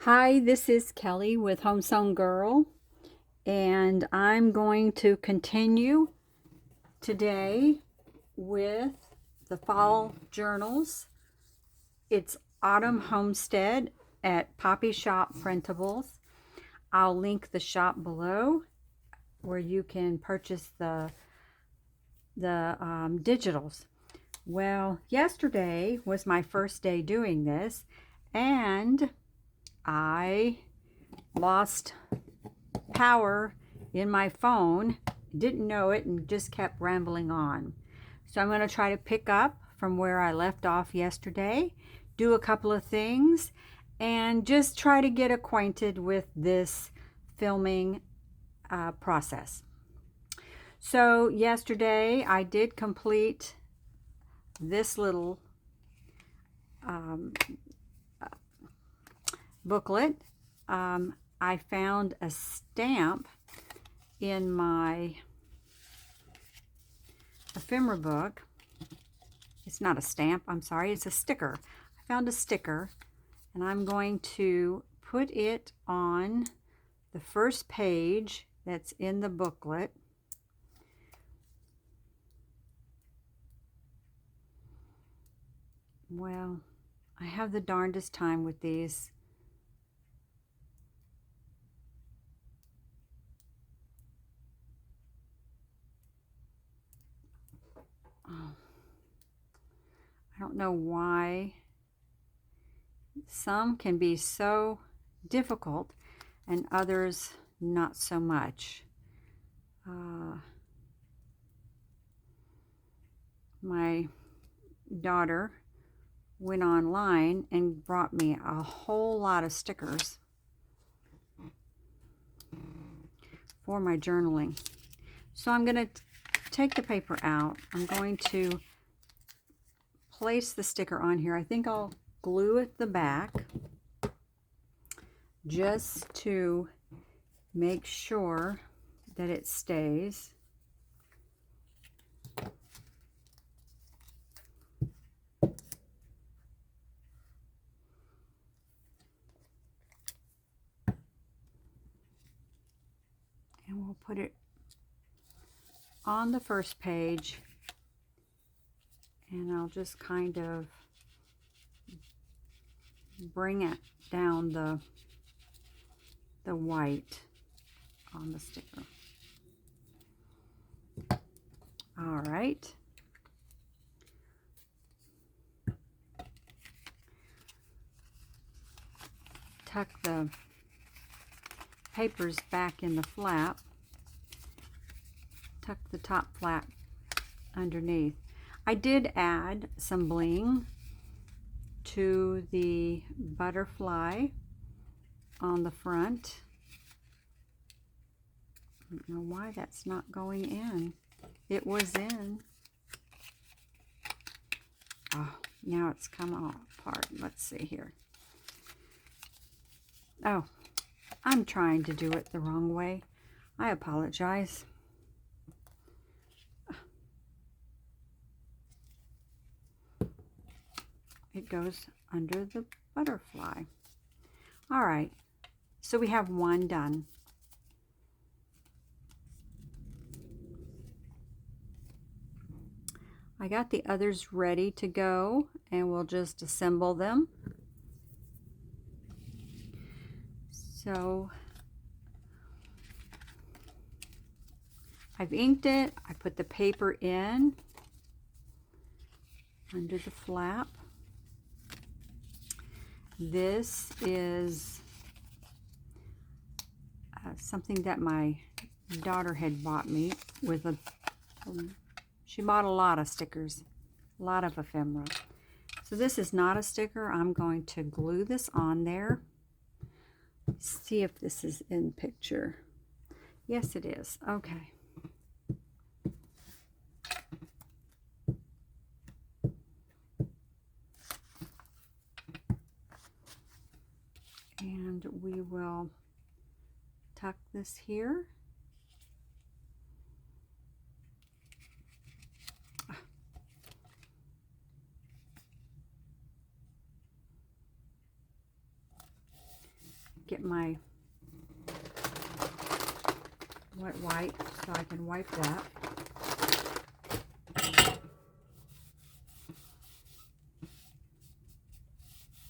Hi, this is Kelly with Homesewn Girl, and I'm going to continue today with the fall journals. It's Autumn Homestead at Poppy Shop Printables. I'll link the shop below where you can purchase the digitals. Well, yesterday was my first day doing this, and I lost power in my phone, didn't know it, and just kept rambling on. So I'm going to try to pick up from where I left off yesterday, do a couple of things, and just try to get acquainted with this filming process. So yesterday I did complete this little booklet. I found a stamp in my ephemera book. It's not a stamp, I'm sorry, it's a sticker. I found a sticker, and I'm going to put it on the first page that's in the booklet. Well, I have the darndest time with these. Oh, I don't know why some can be so difficult and others not so much. My daughter went online and brought me a whole lot of stickers for my journaling. So I'm going to take the paper out. I'm going to place the sticker on here. I think I'll glue it the back just to make sure that it stays. And we'll put it on the first page, and I'll just kind of bring it down the white on the sticker. All right. Tuck the papers back in the flap. Tuck the top flap underneath. I did add some bling to the butterfly on the front. I don't know why that's not going in. It was in. Oh, now it's come off apart. Let's see here. Oh, I'm trying to do it the wrong way. I apologize. It goes under the butterfly. All right, so we have one done. I got the others ready to go, and we'll just assemble them. So I've inked it. I put the paper in under the flap. This is something that my daughter had bought me with she bought a lot of stickers, a lot of ephemera. So this is not a sticker. I'm going to glue this on there. See if this is in picture. Yes, it is. Okay. And we will tuck this here. get my wet wipe so I can wipe that.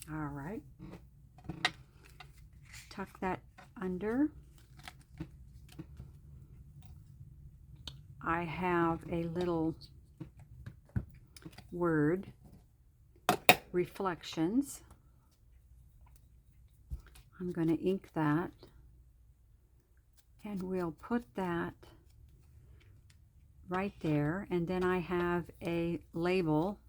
All right. Tuck that under. I have a little word, reflections. I'm going to ink that, and we'll put that right there. And then I have a label.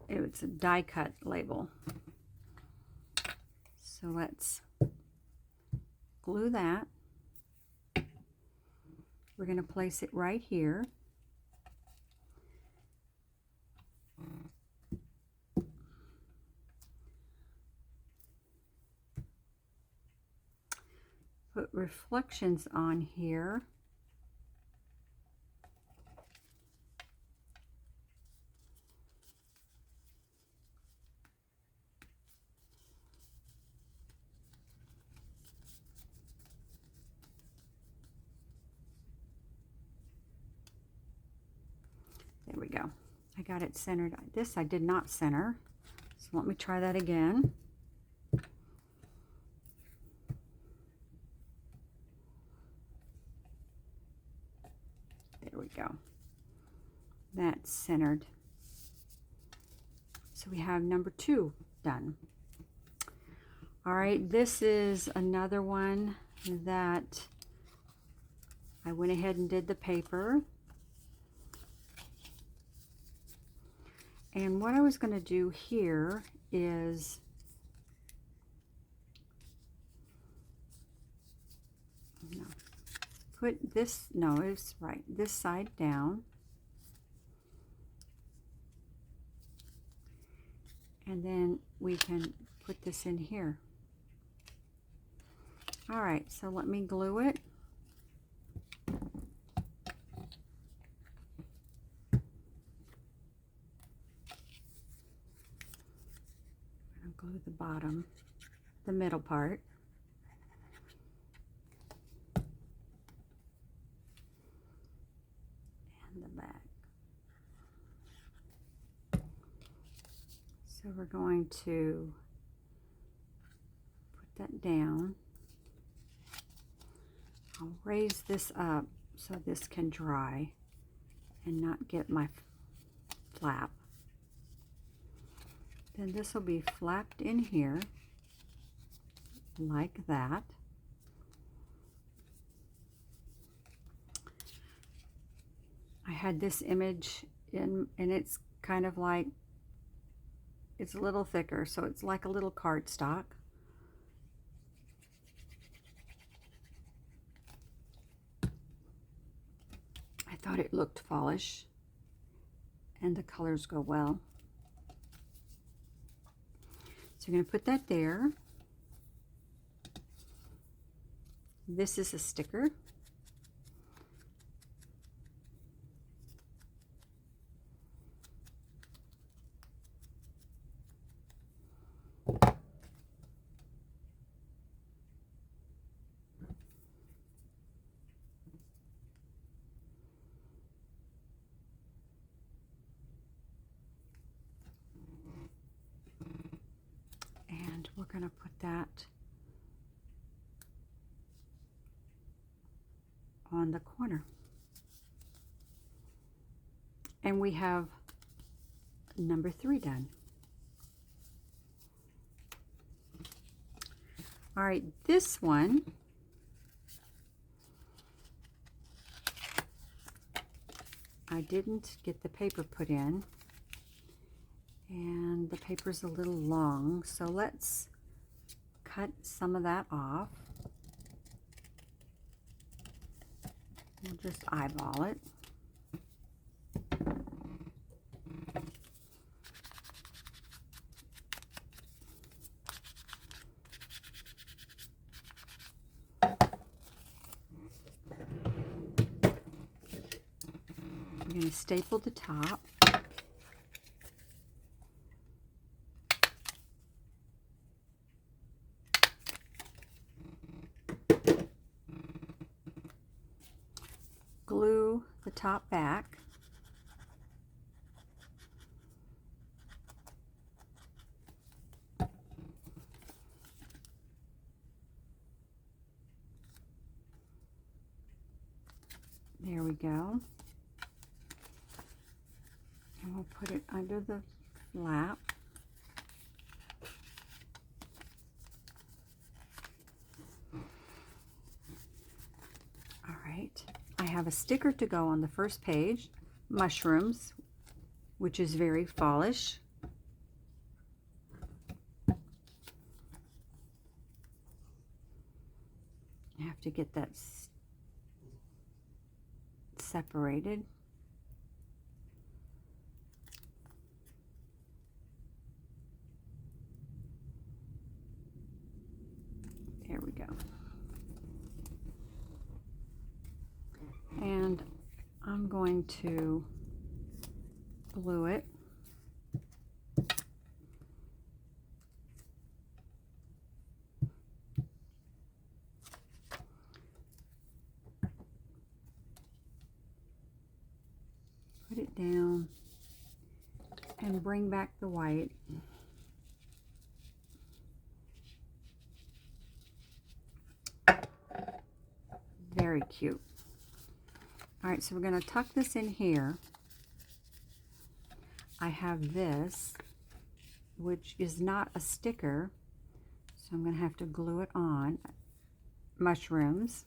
It's a die cut label. So let's glue that. We're going to place it right here. Put reflections on here. There we go. I got it centered. This I did not center. So let me try that again. There we go. That's centered. So we have number 2 done. All right, this is another one that I went ahead and did the paper. And what I was going to do here is put this, no, it's right, this side down. And then we can put this in here. All right, so let me glue it. I'll glue the bottom, the middle part. And the back. So we're going to put that down. I'll raise this up so this can dry and not get my flap. Then this will be flapped in here like that. I had this image in, and it's kind of like, it's a little thicker, so it's like a little cardstock. I thought it looked fallish, and the colors go well. So you're going to put that there. This is a sticker. And we're going to put that on the corner. And we have number 3 done. All right, this one I didn't get the paper put in, and the paper's a little long, so let's cut some of that off. We'll just eyeball it. I'm going to staple the top. the top back. There we go. And we'll put it under the flap. All right. I have a sticker to go on the first page, mushrooms, which is very fallish. I have to get that separated. There we go. And I'm going to glue it. Put it down and bring back the white. Very cute. All right, so we're going to tuck this in here. I have this, which is not a sticker, so I'm going to have to glue it on. Mushrooms.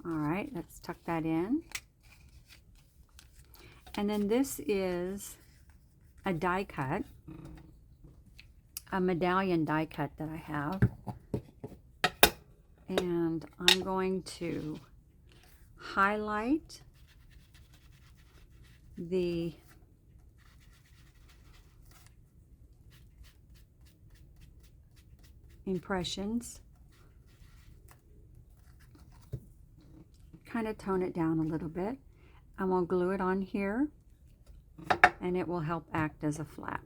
All right, let's tuck that in. And then this is a die cut, a medallion die cut that I have. And I'm going to highlight the impressions, kind of tone it down a little bit, and we'll glue it on here, and it will help act as a flap.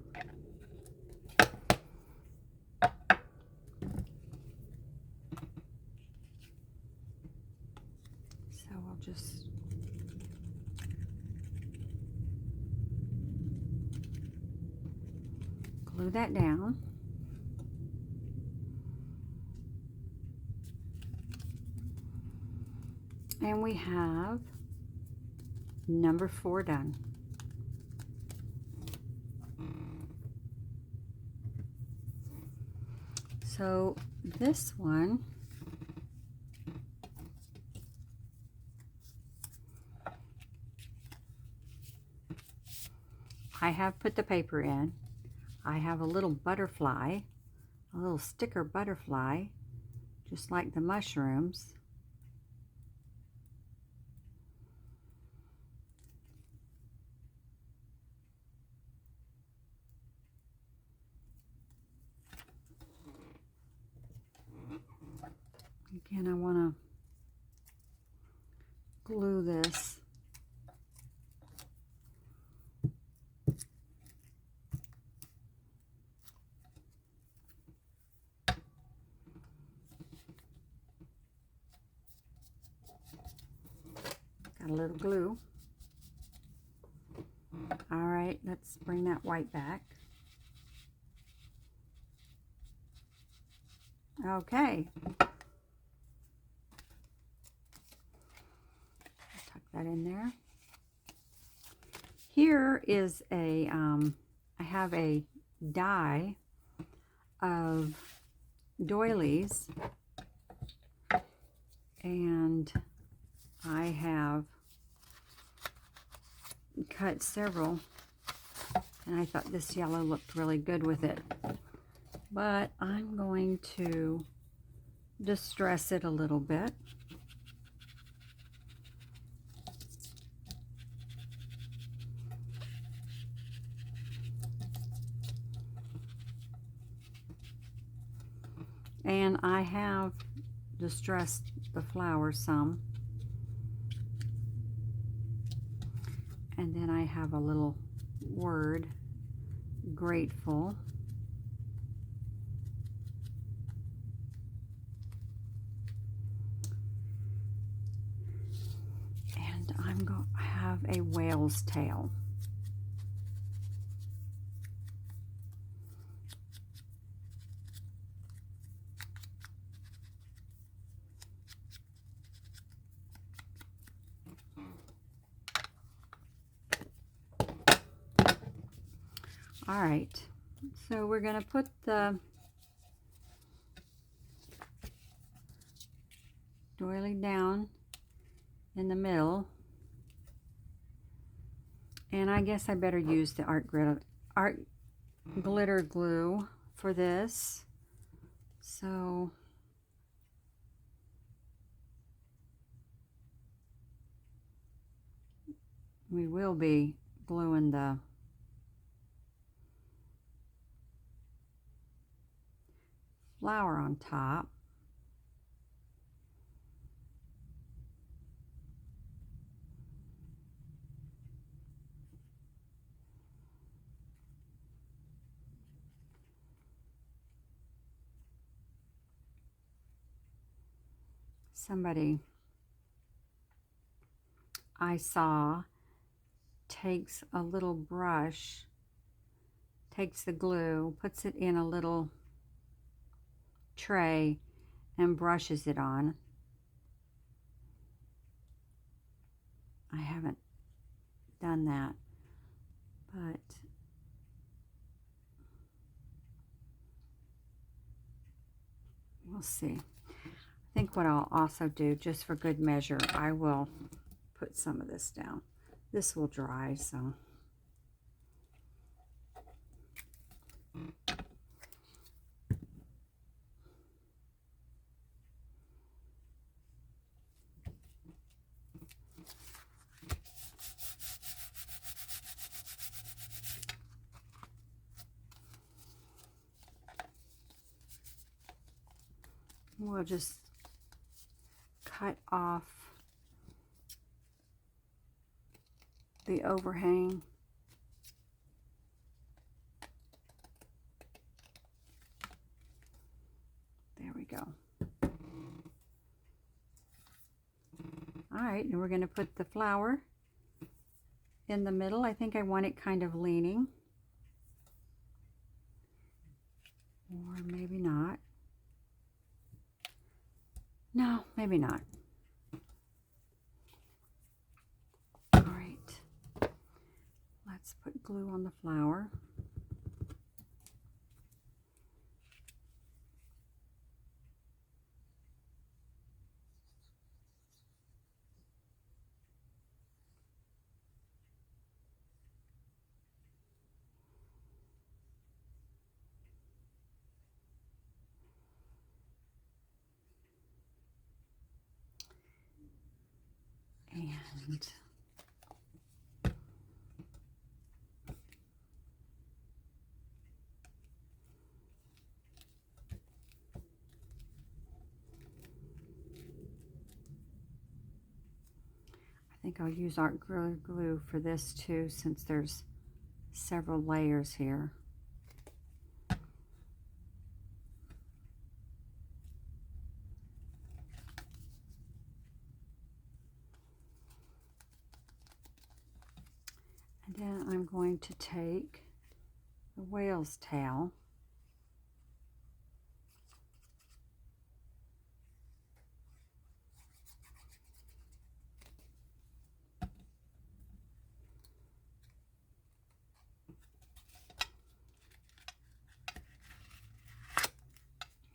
So we'll just glue that down. And we have number 4 done. So this one, I have put the paper in. I have a little butterfly, a little sticker butterfly, just like the mushrooms. Again, I want to glue this. Got a little glue. All right, let's bring that white back. Okay. That in there. Here is a, I have a die of doilies, and I have cut several And I thought this yellow looked really good with it. But I'm going to distress it a little bit. And I have distressed the flower some. And then I have a little word, grateful. And I'm going to have a whale's tail. All right, so we're going to put the doily down in the middle, and I guess I better use the art glitter glue for this. So we will be gluing the flower on top. Somebody I saw takes a little brush, takes the glue, puts it in a little tray and brushes it on. I haven't done that, but we'll see. I think what I'll also do, just for good measure, I will put some of this down. This will dry, so. We'll just cut off the overhang. There we go. All right, and we're going to put the flower in the middle. I think I want it kind of leaning. Or maybe not. No, maybe not. All right. Let's put glue on the flower. And I think I'll use art glue for this too, since there's several layers here. And then I'm going to take the whale's tail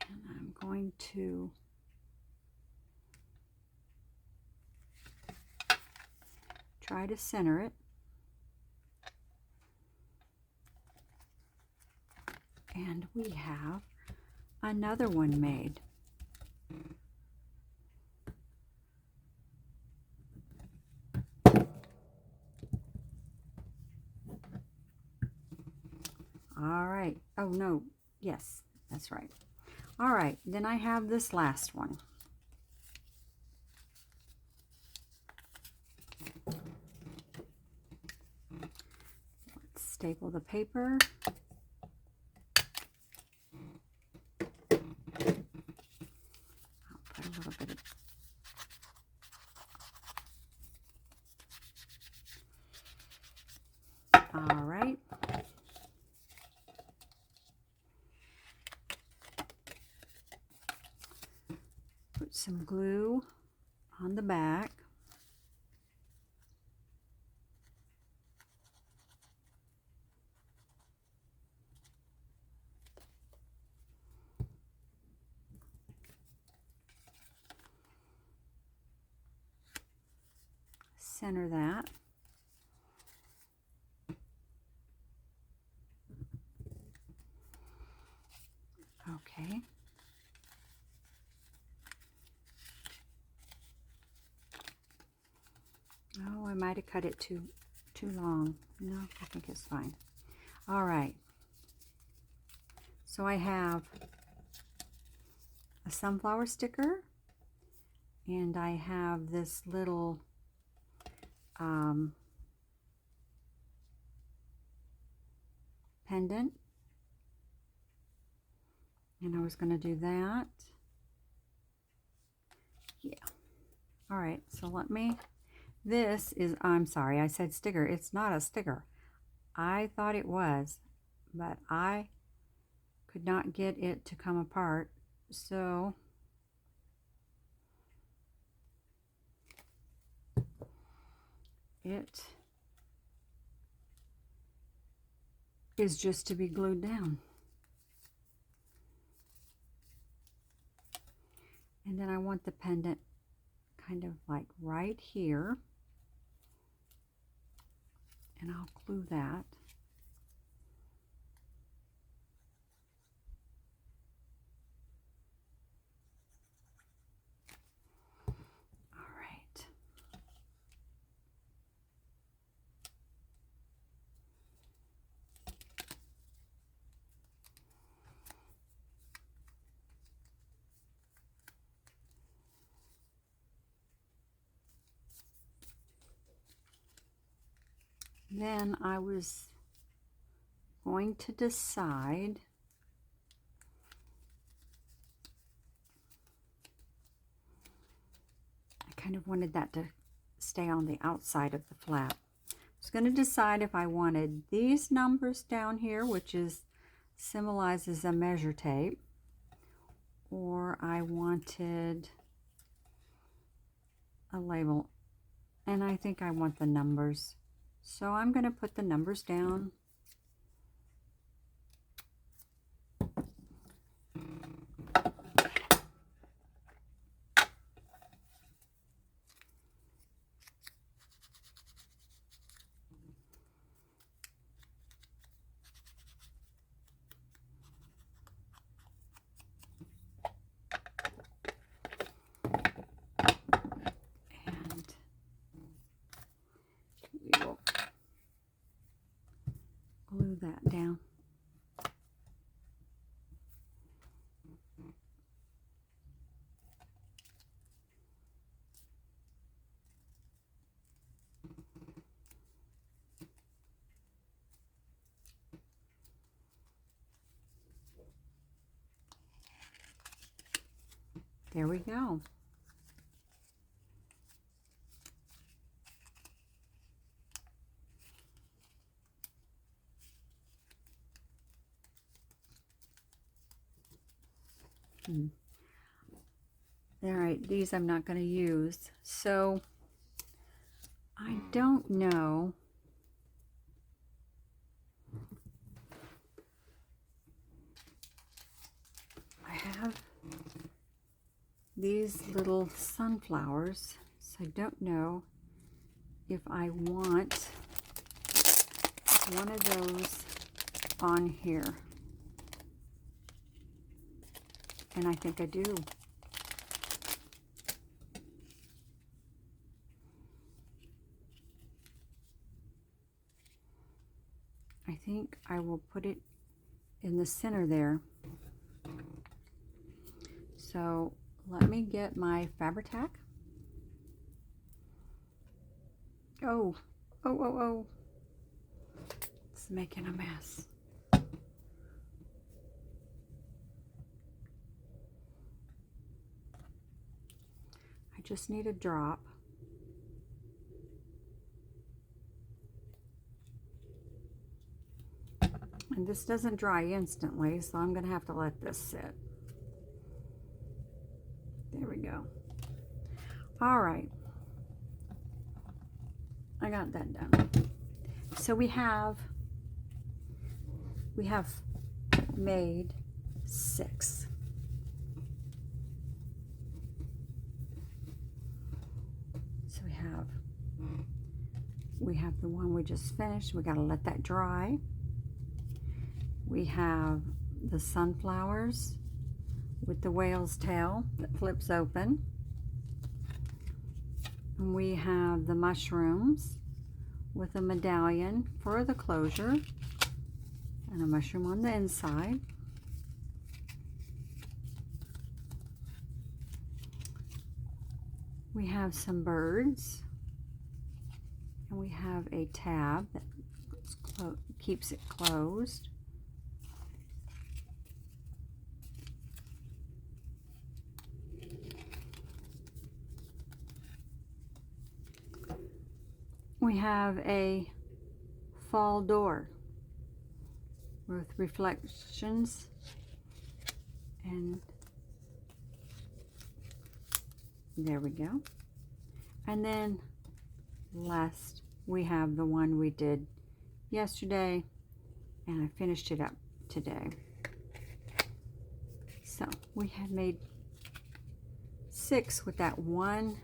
and I'm going to try to center it. And we have another one made. All right. Oh, no. Yes, that's right. All right. Then I have this last one. Let's staple the paper. I'll put a little bit of all right. Put some glue on the back. Center that. Okay. Oh, I might have cut it too long. No, I think it's fine. All right. So I have a sunflower sticker, and I have this little pendant, and I was going to do that. Yeah. All right, so let me, this is, I'm sorry, I said sticker. It's not a sticker. I thought it was, but I could not get it to come apart, so it is just to be glued down. And then I want the pendant kind of like right here, and I'll glue that. All right. Then I was going to decide I kind of wanted that to stay on the outside of the flap. I was going to decide if I wanted these numbers down here, which is symbolizes a measure tape, or I wanted a label, and I think I want the numbers. So I'm going to put the numbers down. And we will glue that down. There we go. All right, these I'm not going to use. So I don't know. I have these little sunflowers, so I don't know if I want one of those on here. And I think I do. I think I will put it in the center there. So let me get my Fabri-Tac. Oh, oh, oh, oh. It's making a mess. I just need a drop. And this doesn't dry instantly, so I'm going to have to let this sit. There we go. All right. I got that done. So we have made 6. So we have the one we just finished. We got to let that dry. We have the sunflowers with the whale's tail that flips open. And we have the mushrooms with a medallion for the closure and a mushroom on the inside. We have some birds, and we have a tab that keeps it closed. We have a fall door with reflections, and there we go. And then last we have the one we did yesterday, and I finished it up today. So we have made 6 with that one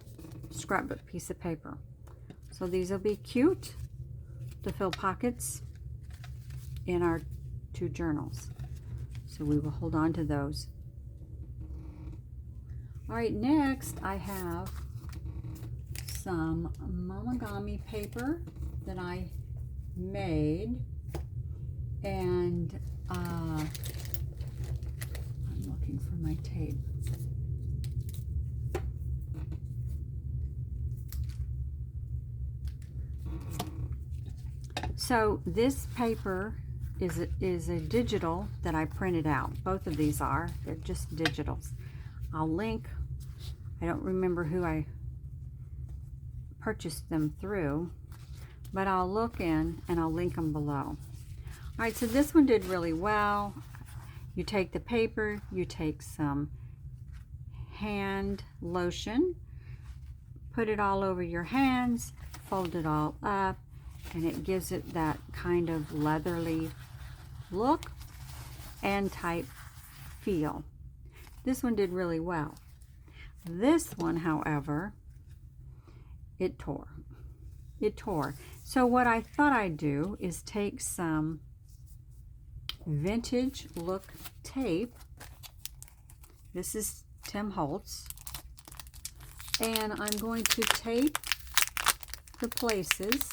scrapbook piece of paper. So these will be cute to fill pockets in our 2 journals. So we will hold on to those. All right, next I have some Mamagami paper that I made, and I'm looking for my tape. So this paper is a digital that I printed out. Both of these are. They're just digitals. I'll link. I don't remember who I purchased them through, but I'll look in and I'll link them below. All right, so this one did really well. You take the paper, you take some hand lotion, put it all over your hands, fold it all up, and it gives it that kind of leathery look and type feel. This one did really well. This one, however, it tore. It tore. So what I thought I'd do is take some vintage look tape. This is Tim Holtz. And I'm going to tape the places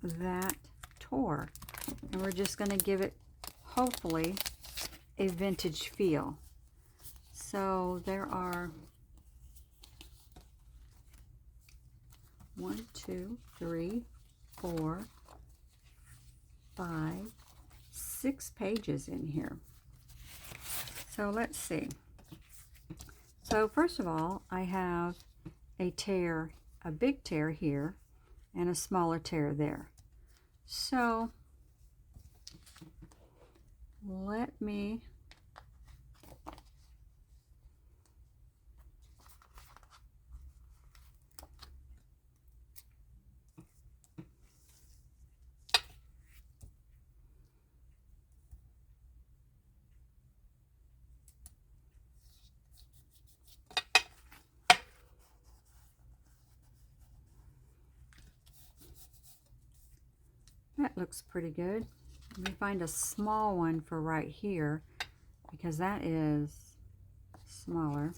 that tore, and we're just going to give it, hopefully, a vintage feel. So there are 1, 2, 3, 4, 5, 6 pages in here. So let's see. So first of all, I have a tear, a big tear here, and a smaller tear there. So let me that looks pretty good. Let me find a small one for right here, because that is smaller.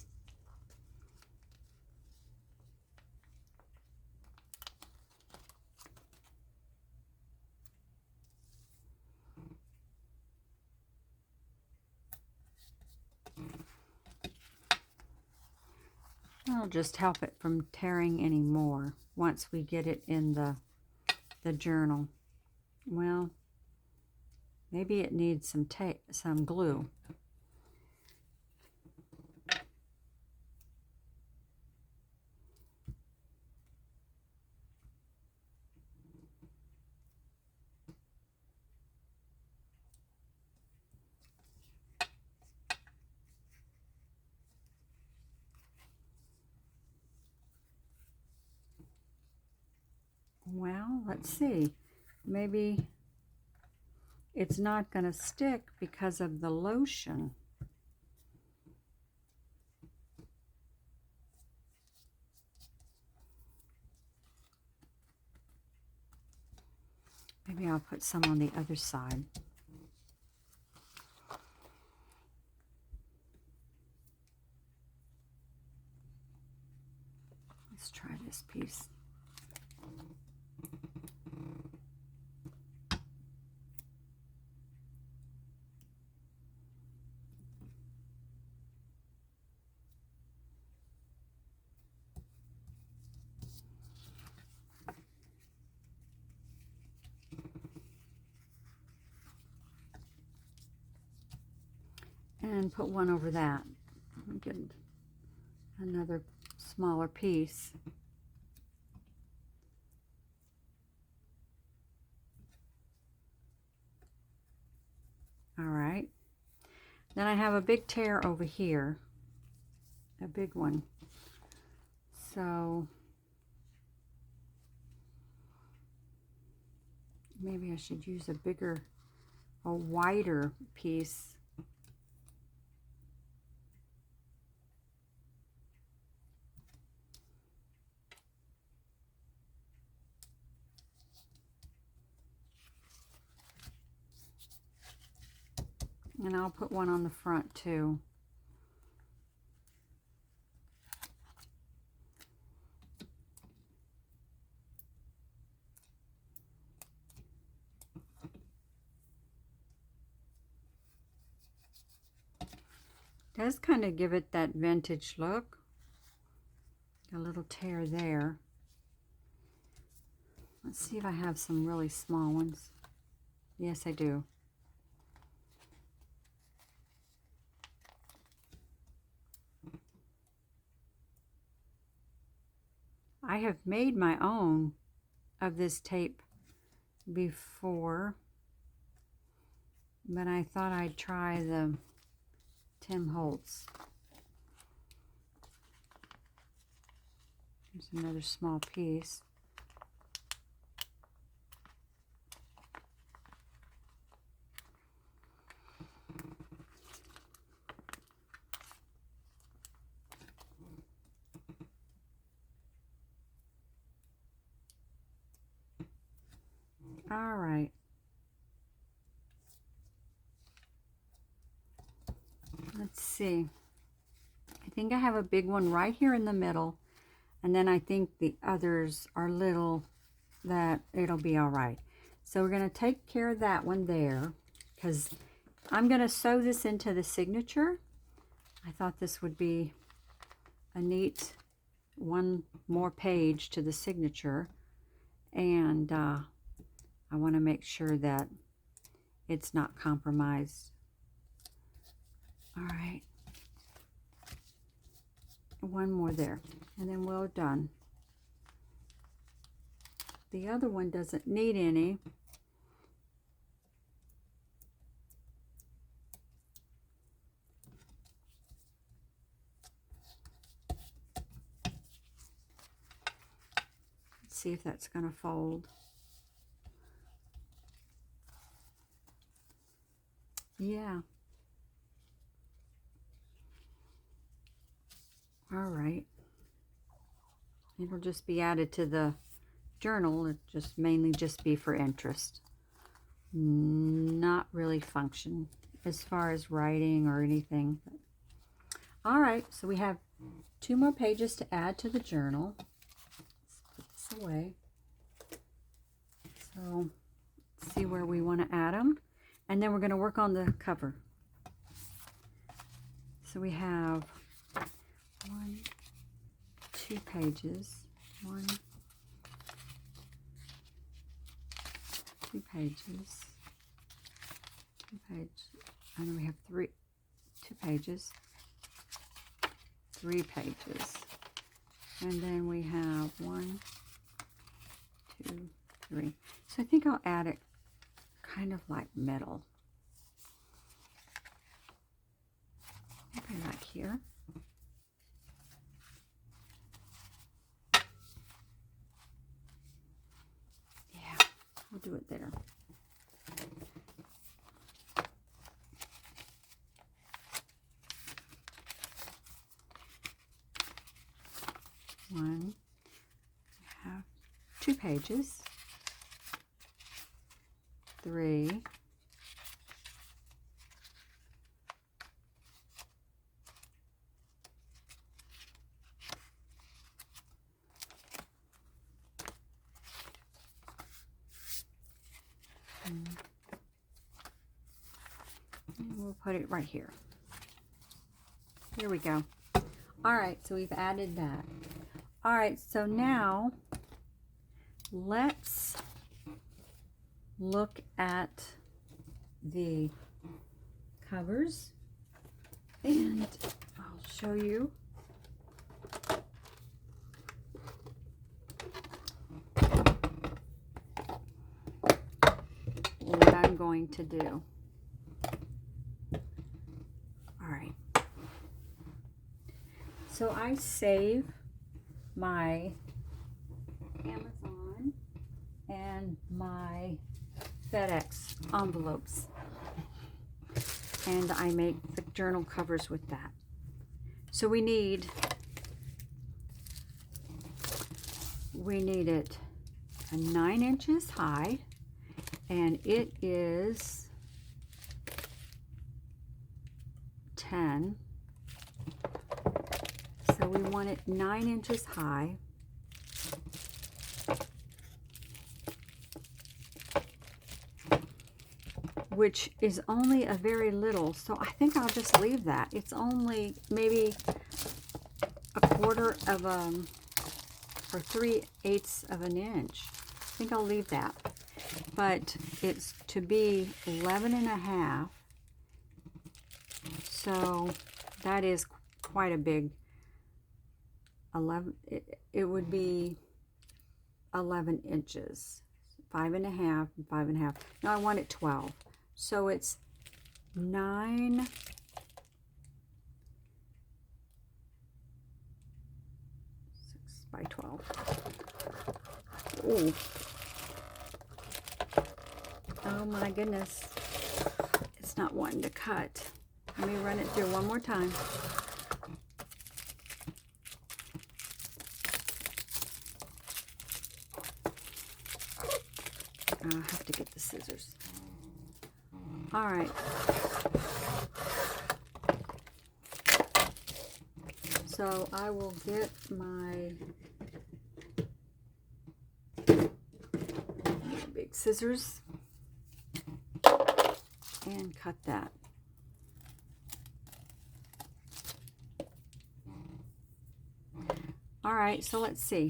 That'll just help it from tearing anymore once we get it in the journal. Well, maybe it needs some tape, some glue. Well, let's see. Maybe it's not going to stick because of the lotion. Maybe I'll put some on the other side. Let's try this piece. And put one over that. Get another smaller piece. All right. Then I have a big tear over here, a big one. So maybe I should use a wider piece. And I'll put one on the front too. Does kind of give it that vintage look. A little tear there. Let's see if I have some really small ones. Yes, I do. I have made my own of this tape before, but I thought I'd try the Tim Holtz. Here's another small piece. All right. Let's see. I think I have a big one right here in the middle, and then I think the others are little that it'll be all right. So we're going to take care of that one there, because I'm going to sew this into the signature. I thought this would be a neat one more page to the signature, and I want to make sure that it's not compromised. All right, one more there, and then we're done. The other one doesn't need any. Let's see if that's going to fold. Yeah. All right. It'll just be added to the journal. It just mainly just be for interest. not really function as far as writing or anything. All right, so we have 2 more pages to add to the journal. Let's put this away. So let's see where we want to add them. And then we're going to work on the cover. So we have 1, 2 pages. 1, 2 pages. 2 pages. And then we have 2 pages. 3 pages. And then we have 1, 2, 3. So I think I'll add it kind of like middle. Maybe like here. Yeah, we'll do it there. One, we have 2 pages, 3, and we'll put it right here. Here we go. All right, so we've added that. All right, so now let's look at the covers, and I'll show you. What I'm going to do. All right. So I save my Amazon and my FedEx envelopes, and I make the journal covers with that. So we need it a 9 inches high, and it is 10. So we want it 9 inches high. Which is only a very little, so I think I'll just leave that. It's only maybe a quarter of or 3/8 of an inch. I think I'll leave that. But it's to be 11.5. So that is quite a big 11. It would be 11 inches. 5.5 and 5.5. No, I want it 12. So it's 9 6 by 12. Ooh. Oh my goodness. It's not wanting to cut. Let me run it through one more time. I'll have to get the scissors. All right. So I will get my big scissors and cut that. All right, so let's see.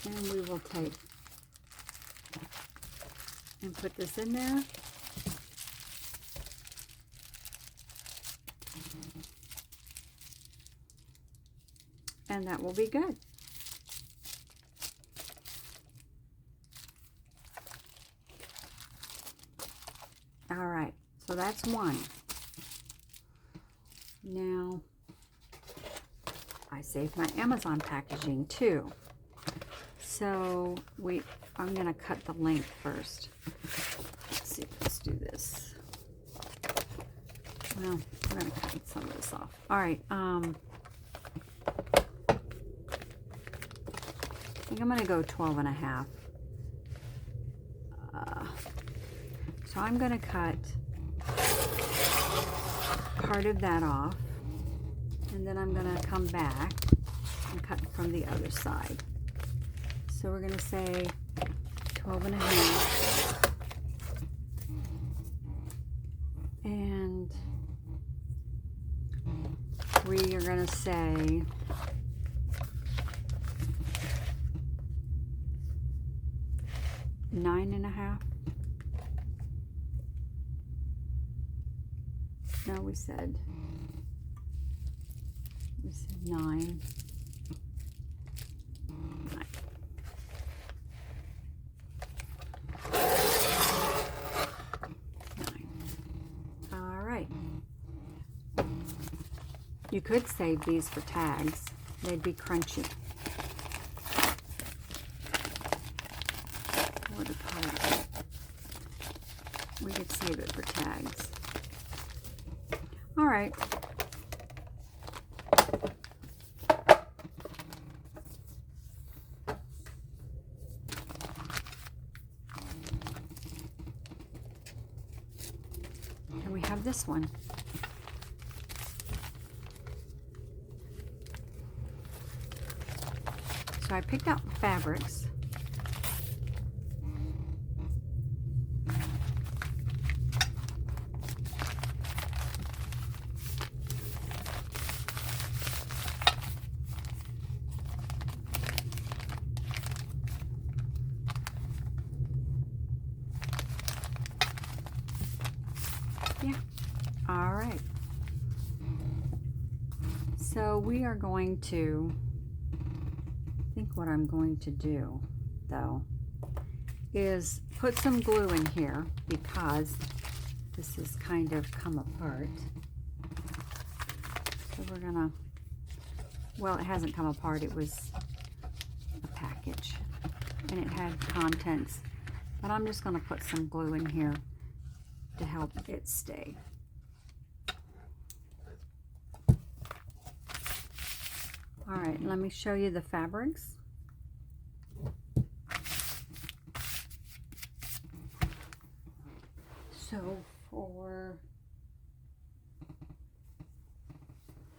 And we will take and put this in there. And that will be good. All right, so that's one. Now, I saved my Amazon packaging too. So I'm going to cut the length first. Let's see, let's do this. Well, we're going to cut some of this off. All right. I think I'm going to go 12 and a half. So I'm going to cut part of that off, and then I'm going to come back and cut from the other side. So we're going to say 12 and a half. And we are going to say 9 and a half. No, we said 9. 9. All right. You could save these for tags. They'd be crunchy. Or the part. We could save it for tags. All right. And we have this one. So I picked out fabrics. Yeah. All right. So we are going to, I think what I'm going to do though is put some glue in here because this is kind of come apart. So we're gonna, well, it hasn't come apart, it was a package and it had contents, but I'm just gonna put some glue in here to help it stay. All right, let me show you the fabrics. So for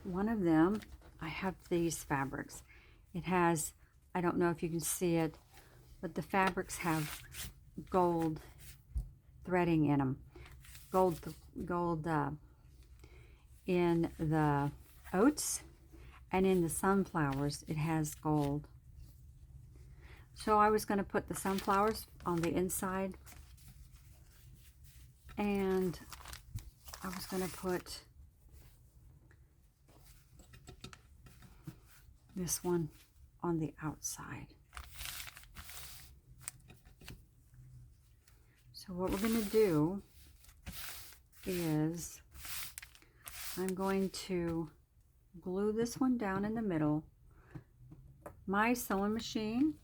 one of them, I have these fabrics. It has, I don't know if you can see it, but the fabrics have gold threading in them. Gold in the oats, and in the sunflowers it has gold. So I was going to put the sunflowers on the inside, and I was going to put this one on the outside. So what we're going to do is I'm going to glue this one down in the middle. My sewing machine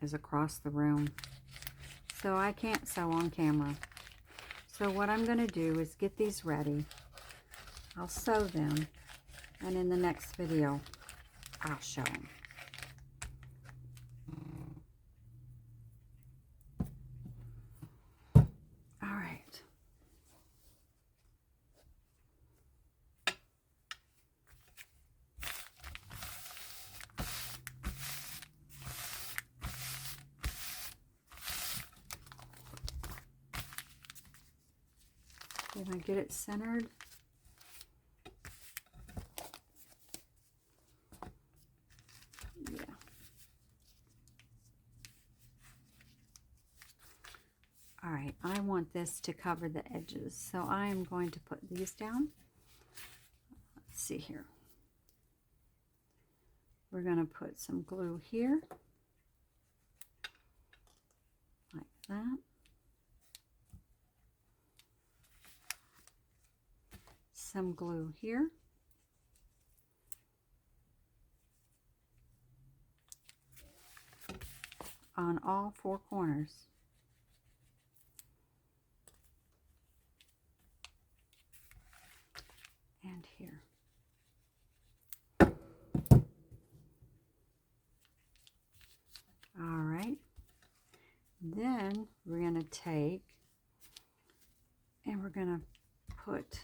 is across the room, so I can't sew on camera. So what I'm going to do is get these ready. I'll sew them, and in the next video I'll show them. All right. Did I get it centered? Yeah. All right, I want this to cover the edges, so I am going to put these down. Let's see here. We're going to put some glue here, like that. Some glue here. On all 4 corners. to take and we're going to put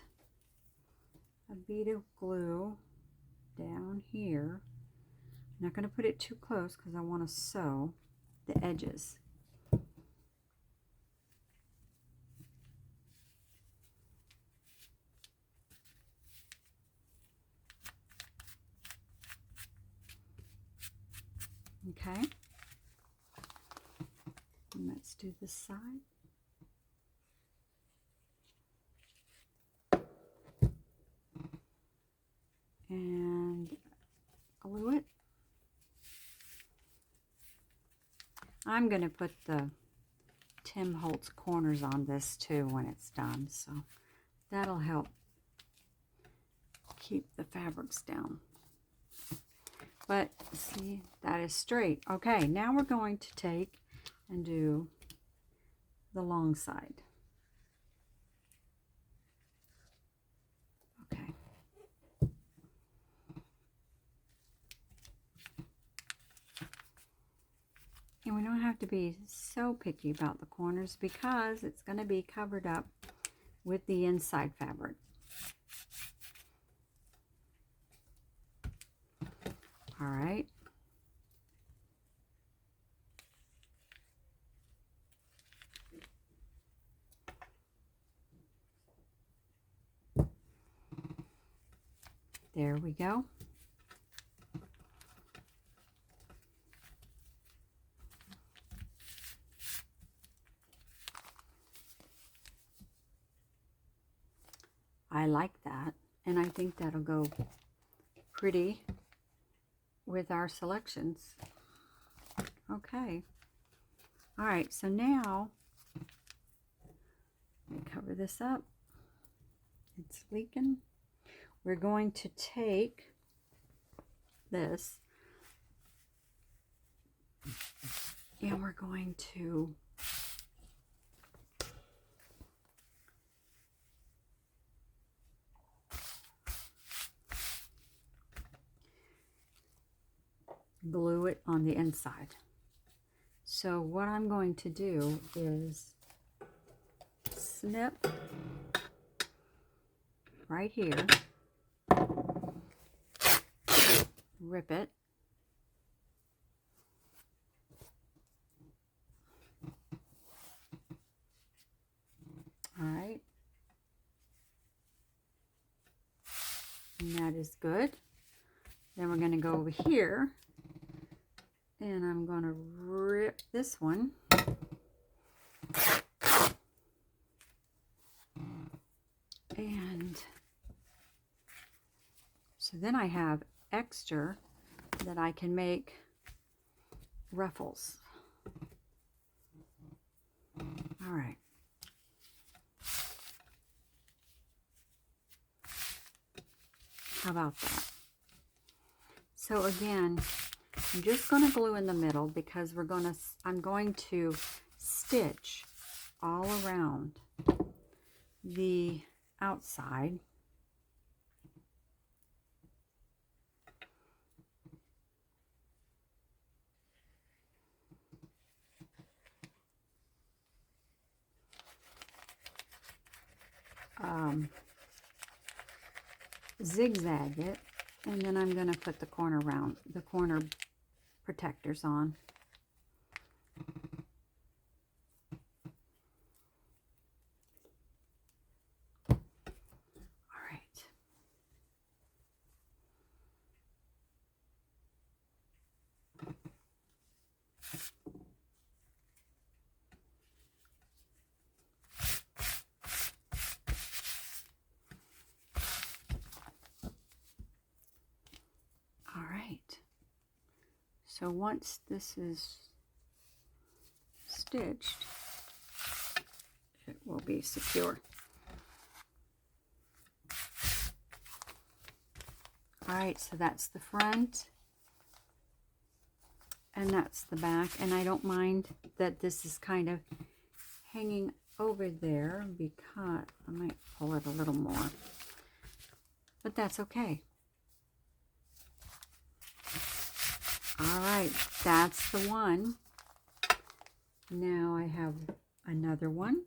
a bead of glue down here. I'm not going to put it too close because I want to sew the edges. Okay, and let's do this side. And glue it. I'm going to put the Tim Holtz corners on this too when it's done, so that'll help keep the fabrics down. But see, that is straight. Okay, now we're going to take and do the long side. Okay. And we don't have to be so picky about the corners because it's going to be covered up with the inside fabric. All right. There we go. I like that, and I think that'll go pretty with our selections. Okay. All right, so now let me cover this up. It's leaking. We're going to take this and we're going to glue it on the inside. So what I'm going to do is snip right here, rip it, all right, and that is good. Then we're going to go over here and I'm going to rip this one and so then I have extra that I can make ruffles. All right. How about that? So again, I'm just going to glue in the middle because I'm going to stitch all around the outside. Zigzag it, and then I'm going to put the corner protectors on. All right. So once this is stitched, it will be secure. All right, so that's the front and that's the back. And I don't mind that this is kind of hanging over there because I might pull it a little more, but that's okay. All right, that's the one. Now I have another one.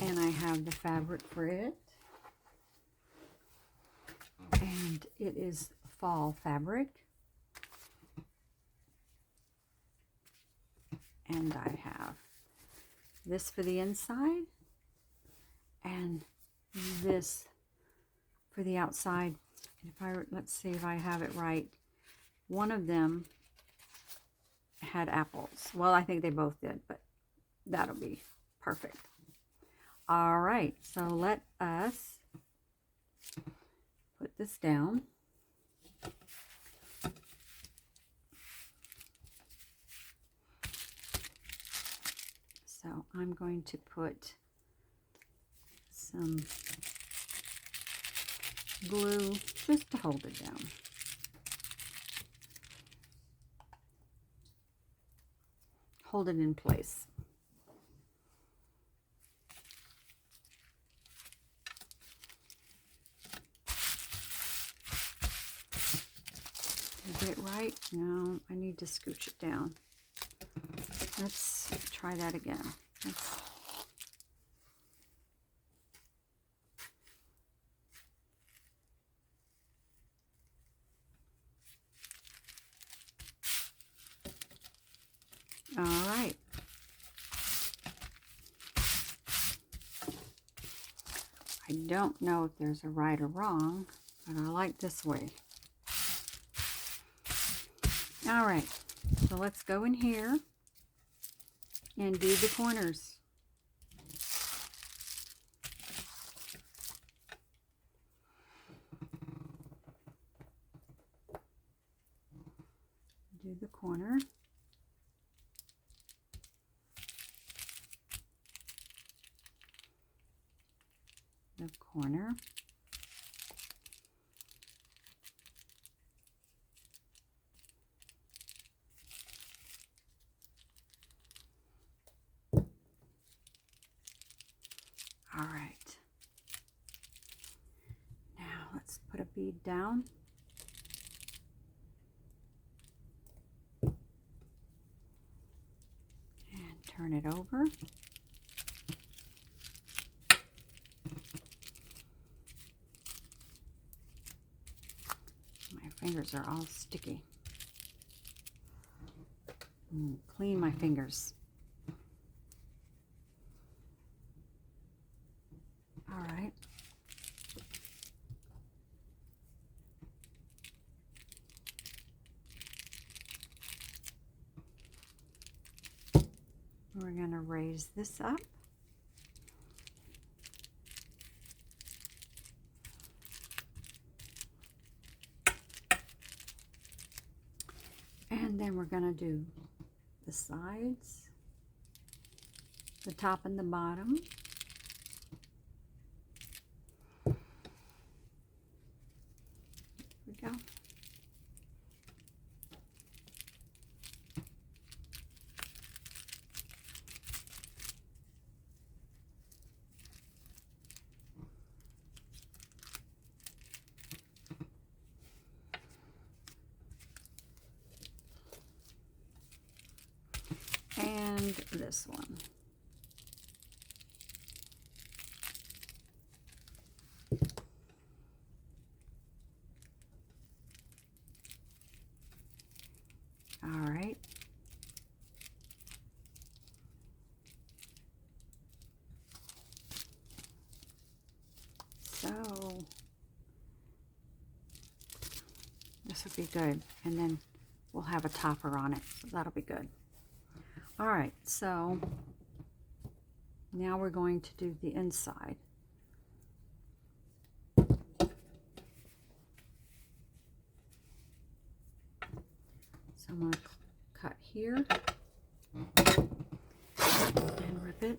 And I have the fabric for it. And it is fall fabric. And I have this for the inside and this for the outside. And let's see if I have it right. One of them had apples. Well, I think they both did, but that'll be perfect. All right, so let us put this down. So I'm going to put some glue just to hold it down. Hold it in place. Is it right? No, I need to scooch it down. Let's try that again. All right. I don't know if there's a right or wrong, but I like this way. All right, so let's go in here and do the corners. Do the corner. The corner. All right. Now let's put a bead down. And turn it over. My fingers are all sticky. Clean my fingers. All right. We're going to raise this up. And then we're going to do the sides, the top and the bottom. There we go. And this one. All right. So this will be good. And then we'll have a topper on it. So that'll be good. All right, so now we're going to do the inside. So I'm going to cut here and rip it.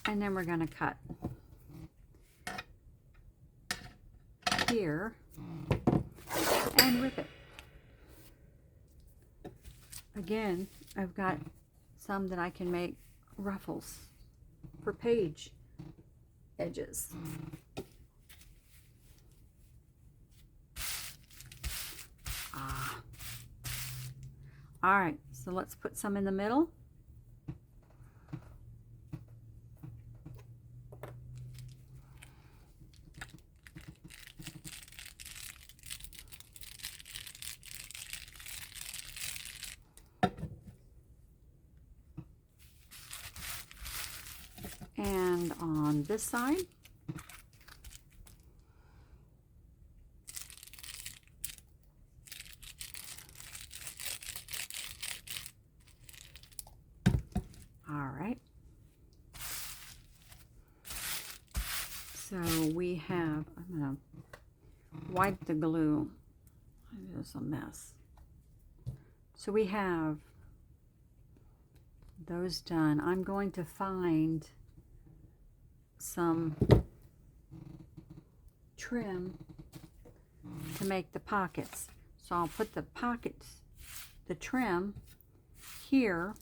And then we're going to cut here and rip it. Again, I've got some that I can make ruffles for page edges. All right, so let's put some in the middle. And on this side, all right. So we have, I'm gonna wipe the glue. It is a mess. So we have those done. I'm going to find some trim to make the pockets. So I'll put the pockets, the trim here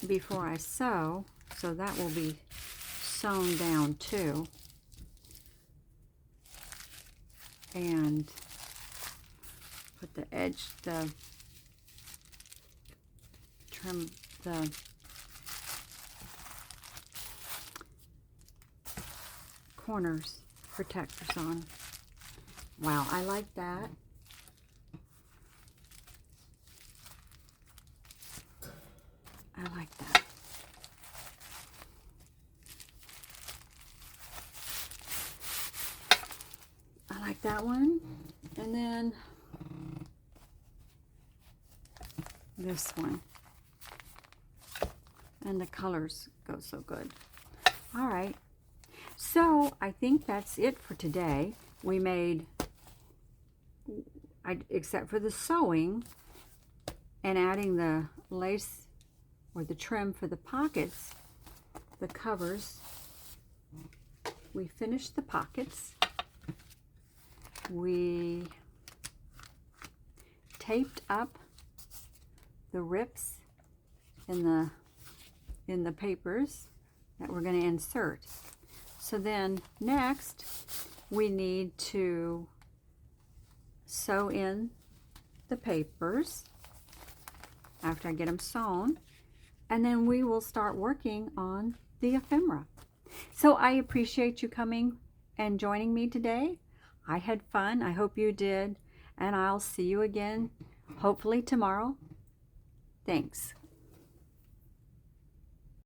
before I sew, so that will be sewn down too. And put the edge, the trim, the corners protectors on. Wow, I like that. I like that. I like that one. And then this one. And the colors go so good. All right. So I think that's it for today. We made, except for the sewing and adding the lace or the trim for the pockets, the covers. We finished the pockets. We taped up the rips in the papers that we're going to insert. So then next we need to sew in the papers after I get them sewn, and then we will start working on the ephemera. So I appreciate you coming and joining me today. I had fun. I hope you did, and I'll see you again hopefully tomorrow. Thanks.